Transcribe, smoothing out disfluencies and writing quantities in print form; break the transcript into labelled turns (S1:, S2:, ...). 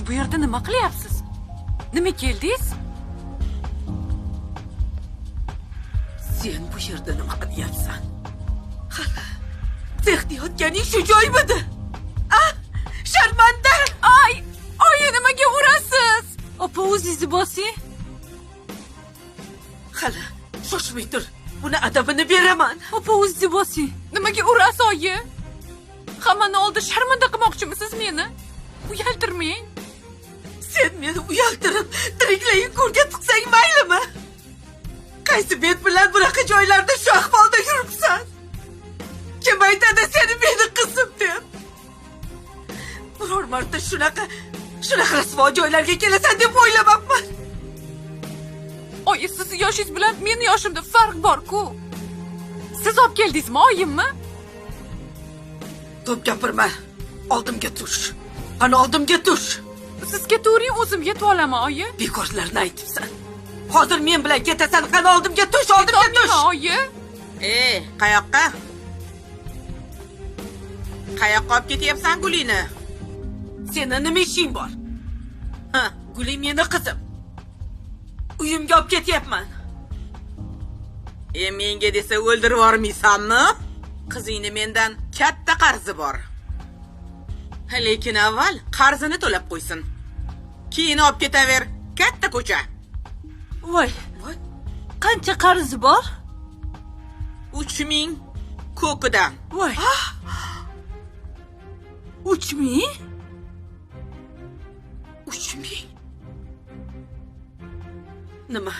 S1: bu yerda nima qilyapsiz? Nima keldingiz?
S2: Sen bu yerda nima qilyapsan? Textiyotganing shu joymidi? Sharmanda!
S1: Ay, oyi nimaga urasiz? Opa, o'zingizni bosing.
S2: Hali shoshmay tur. Buni adabini beraman.
S1: Opa, o'zingizni bosing. Nimaga urasiz, oyi? Hammani oldida sharmanda qilmoqchimisiz meni? Uyaltirmang.
S2: Sen meni uyaltirib, tiriklayin ko'rga tiqsang maylimi? Qaysi bet bilan bunaqa joylarda shu ahvolda yuribsan? Kim aytadi seni meni qizim deb? Biror marta shunaqa rasvo joylarga kelasan deb o'ylamabman.
S1: Oyi, siz yoshingiz bilan meni yoshimda farq bor-ku. Siz olib keldingizmi, oyimmi?
S2: To'p gapirma. Oldimga tush. Qani oldimga tush.
S1: Sizga to'g'ring, o'zim yetib olaman, oyi.
S2: Bekorlarni aytibsan. Hozir men bilan ketasan, qani oldimga tush, oldimga tush.
S1: Oyi.
S3: Qayoqqa? Qayoqqa olib ketyapsan Gulini?
S2: Seni nima ishing bor? Gulim meni qizim. Uyimga olib ketyapman.
S3: Menga desa o'ldirib yormaysanmi? Qizingni mendan katta qarzi bor. Lekin avval qarzini to'lab qo'ysin. Keyin olib ketaver. Katta ko'cha.
S1: Voy. Qancha qarzi bor?
S3: 3000 ko'kidan.
S1: Voy. 3000?
S2: 3000? Nima?